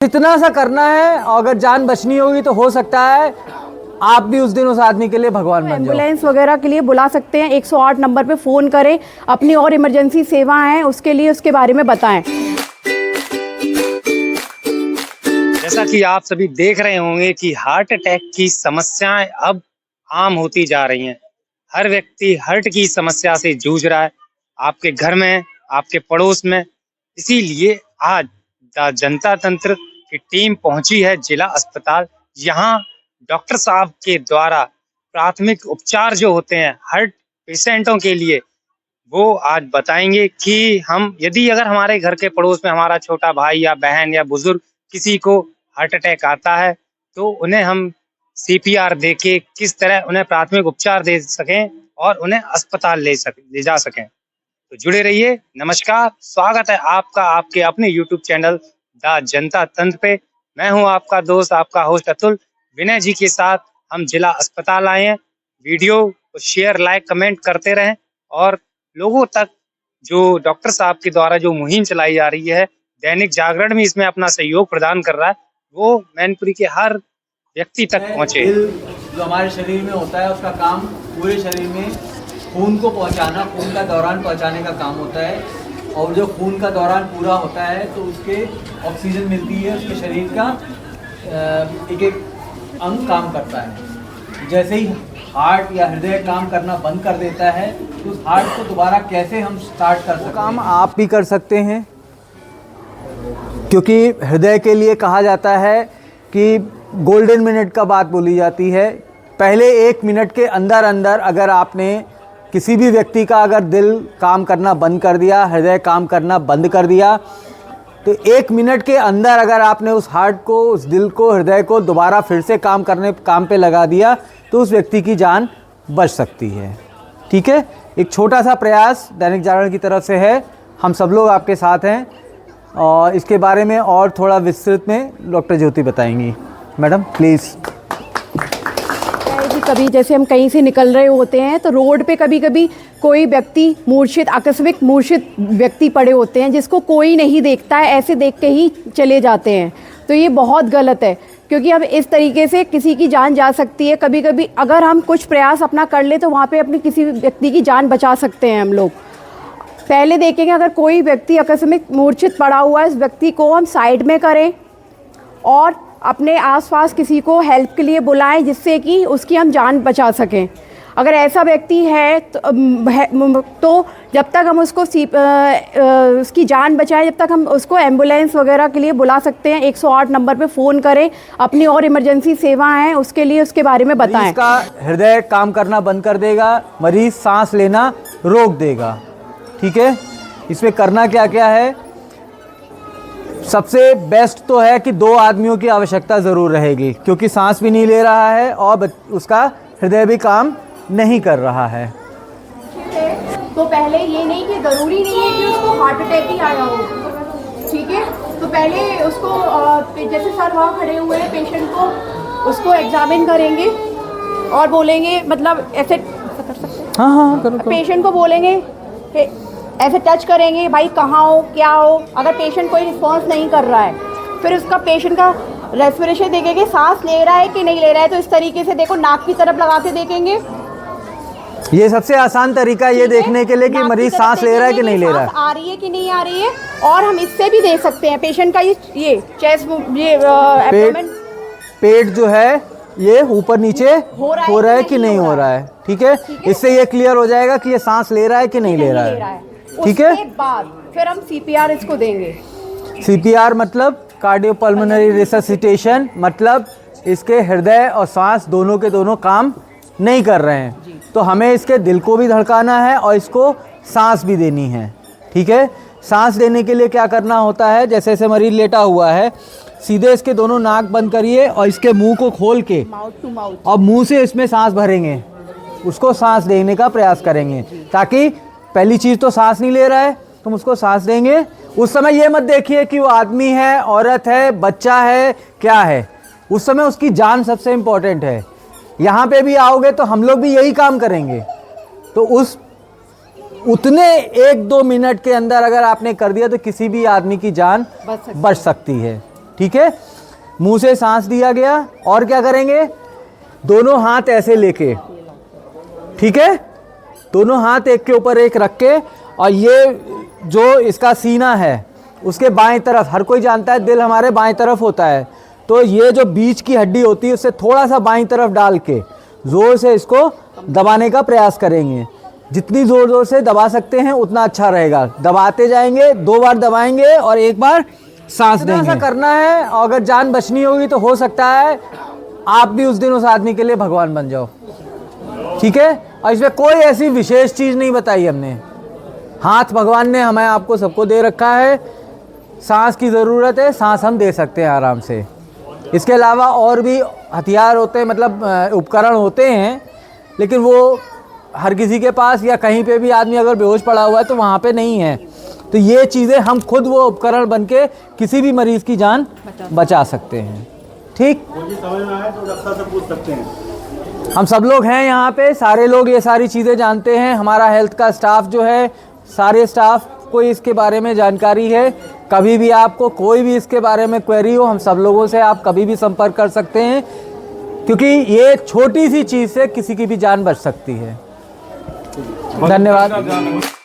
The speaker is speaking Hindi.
इतना सा करना है, अगर जान बचनी होगी तो हो सकता है आप भी उस दिन उस आदमी के लिए भगवान बन जाओ। एम्बुलेंस वगैरह के लिए बुला सकते हैं, 108 नंबर पे फ़ोन करें, अपनी और इमरजेंसी सेवाएं हैं उसके लिए उसके बारे में बताएं। जैसा कि आप सभी देख रहे होंगे कि हार्ट अटैक की समस्याएं अब आम होती जा रही हैं। हर व्यक्ति हार्ट की समस्या से जूझ रहा है, आपके घर में, आपके पड़ोस में। इसीलिए आज जनता तंत्र की टीम पहुंची है जिला अस्पताल। यहाँ डॉक्टर साहब के द्वारा प्राथमिक उपचार जो होते हैं हार्ट पेशेंटों के लिए, वो आज बताएंगे कि हम यदि अगर हमारे घर के पड़ोस में हमारा छोटा भाई या बहन या बुजुर्ग किसी को हार्ट अटैक आता है तो उन्हें हम सीपीआर देके किस तरह उन्हें प्राथमिक उपचार दे सकें और उन्हें अस्पताल ले जा सकें। तो जुड़े रहिए। नमस्कार, स्वागत है आपका आपके अपने यूट्यूब चैनल द जनता तंत्र पे। मैं हूं आपका दोस्त, आपका होस्ट अतुल। विनय जी के साथ हम जिला अस्पताल आए हैं। वीडियो को शेयर, लाइक, कमेंट करते रहें और लोगों तक जो डॉक्टर साहब के द्वारा जो मुहिम चलाई जा रही है, दैनिक जागरण भी इसमें अपना सहयोग प्रदान कर रहा है, वो मैनपुरी के हर व्यक्ति तक पहुंचे। दिल जो हमारे शरीर में होता है उसका काम पूरे शरीर में खून को पहुंचाना, खून का दौरान पहुंचाने का काम होता है। और जो खून का दौरान पूरा होता है तो उसके ऑक्सीजन मिलती है, उसके शरीर का एक एक अंग काम करता है। जैसे ही हार्ट या हृदय काम करना बंद कर देता है तो उस हार्ट को दोबारा कैसे हम स्टार्ट कर सकते हैं। काम आप भी कर सकते हैं, क्योंकि हृदय के लिए कहा जाता है कि गोल्डन मिनट का बात बोली जाती है। पहले 1 मिनट के अंदर अंदर अगर आपने किसी भी व्यक्ति का अगर दिल काम करना बंद कर दिया, हृदय काम करना बंद कर दिया, तो 1 मिनट के अंदर अगर आपने उस हार्ट को, उस दिल को, हृदय को दोबारा फिर से काम पे लगा दिया तो उस व्यक्ति की जान बच सकती है। ठीक है, एक छोटा सा प्रयास दैनिक जागरण की तरफ से है, हम सब लोग आपके साथ हैं और इसके बारे में और थोड़ा विस्तृत में डॉक्टर ज्योति बताएंगी। Madam please. जी, कभी जैसे हम कहीं से निकल रहे होते हैं तो रोड पे कभी कभी कोई व्यक्ति आकस्मिक मूर्छित व्यक्ति पड़े होते हैं जिसको कोई नहीं देखता है, ऐसे देख के ही चले जाते हैं। तो ये बहुत गलत है, क्योंकि अब इस तरीके से किसी की जान जा सकती है। कभी कभी अगर हम कुछ प्रयास अपना कर ले तो वहाँ पे अपनी किसी व्यक्ति की जान बचा सकते हैं हम लोग। पहले देखेंगे, अगर कोई व्यक्ति आकस्मिक मूर्छित पड़ा हुआ है, इस व्यक्ति को हम साइड में करें और अपने आसपास किसी को हेल्प के लिए बुलाएं, जिससे कि उसकी हम जान बचा सकें। अगर ऐसा व्यक्ति है तो जब तक हम उसको उसकी जान बचाएं, जब तक हम उसको एम्बुलेंस वगैरह के लिए बुला सकते हैं, 108 नंबर पे फ़ोन करें, अपनी और इमरजेंसी सेवाएं हैं उसके लिए उसके बारे में बताएं। इसका हृदय काम करना बंद कर देगा, मरीज सांस लेना रोक देगा। ठीक है, इसमें करना क्या क्या है? सबसे बेस्ट तो है कि 2 आदमियों की आवश्यकता ज़रूर रहेगी, क्योंकि सांस भी नहीं ले रहा है और उसका हृदय भी काम नहीं कर रहा है। तो पहले ये नहीं कि ज़रूरी नहीं है कि उसको हार्ट अटैक ही आया हो, ठीक है। तो पहले उसको जैसे सर वहाँ खड़े हुए हैं, पेशेंट को उसको एग्जामिन करेंगे और बोलेंगे, मतलब ऐसे कर सकते हैं। हाँ करो। पेशेंट को बोलेंगे, ऐसे टच करेंगे, भाई कहाँ हो, क्या हो। अगर पेशेंट कोई रिस्पॉन्स नहीं कर रहा है, फिर उसका पेशेंट का रेस्पिरेशन देखेंगे, सांस ले रहा है कि नहीं ले रहा है। तो इस तरीके से देखो, नाक की तरफ लगा के देखेंगे। ये सबसे आसान तरीका है ये देखने के लिए कि मरीज सांस ले रहा है कि नहीं ले रहा है, आ रही है कि नहीं आ रही है। और हम इससे भी देख सकते हैं पेशेंट का ये चेस्ट, ये पेट जो है ये ऊपर नीचे हो रहा है कि नहीं हो रहा है। ठीक है, इससे ये क्लियर हो जाएगा कि ये सांस ले रहा है कि नहीं ले रहा है। ठीक है, उसके बाद फिर हम सीपीआर इसको देंगे। सीपीआर मतलब कार्डियोपल्मोनरी रिससिटेशन, मतलब इसके हृदय और सांस दोनों के दोनों काम नहीं कर रहे हैं, तो हमें इसके दिल को भी धड़काना है और इसको सांस भी देनी है। ठीक है, सांस देने के लिए क्या करना होता है? जैसे जैसे मरीज लेटा हुआ है, सीधे इसके दोनों नाक बंद करिए और इसके मुंह को खोल के माउथ टू माउथ और मुंह से इसमें सांस भरेंगे, उसको सांस देने का प्रयास करेंगे, ताकि पहली चीज़ तो सांस नहीं ले रहा है, तुम उसको सांस देंगे। उस समय ये मत देखिए कि वो आदमी है, औरत है, बच्चा है, क्या है। उस समय उसकी जान सबसे इम्पोर्टेंट है। यहाँ पे भी आओगे तो हम लोग भी यही काम करेंगे। तो उतने 1-2 मिनट के अंदर अगर आपने कर दिया तो किसी भी आदमी की जान बच सकती है। ठीक है, मुंह से सांस दिया गया। और क्या करेंगे, दोनों हाथ ऐसे लेके, ठीक है, दोनों हाथ एक के ऊपर एक रख के, और ये जो इसका सीना है उसके बाएं तरफ, हर कोई जानता है दिल हमारे बाएं तरफ होता है, तो ये जो बीच की हड्डी होती है उससे थोड़ा सा बाईं तरफ डाल के ज़ोर से इसको दबाने का प्रयास करेंगे। जितनी ज़ोर से दबा सकते हैं उतना अच्छा रहेगा। दबाते जाएंगे, 2 बार दबाएंगे और 1 बार सांस देंगे। ऐसा करना है, और अगर जान बचनी होगी तो हो सकता है आप भी उस दिन उस आदमी के लिए भगवान बन जाओ, ठीक है। और इसमें कोई ऐसी विशेष चीज़ नहीं बताई हमने, हाथ भगवान ने हमें आपको सबको दे रखा है। सांस की ज़रूरत है, सांस हम दे सकते हैं आराम से। इसके अलावा और भी हथियार होते हैं, मतलब उपकरण होते हैं, लेकिन वो हर किसी के पास, या कहीं पे भी आदमी अगर बेहोश पड़ा हुआ है तो वहाँ पे नहीं है। तो ये चीज़ें हम खुद वो उपकरण बन के किसी भी मरीज़ की जान बचा सकते हैं, ठीक। मुझे समझ में आया तो डॉक्टर से पूछ सकते हैं। हम सब लोग हैं यहाँ पे, सारे लोग ये सारी चीज़ें जानते हैं। हमारा हेल्थ का स्टाफ जो है, सारे स्टाफ को इसके बारे में जानकारी है। कभी भी आपको कोई भी इसके बारे में क्वेरी हो, हम सब लोगों से आप कभी भी संपर्क कर सकते हैं, क्योंकि ये छोटी सी चीज़ से किसी की भी जान बच सकती है। धन्यवाद।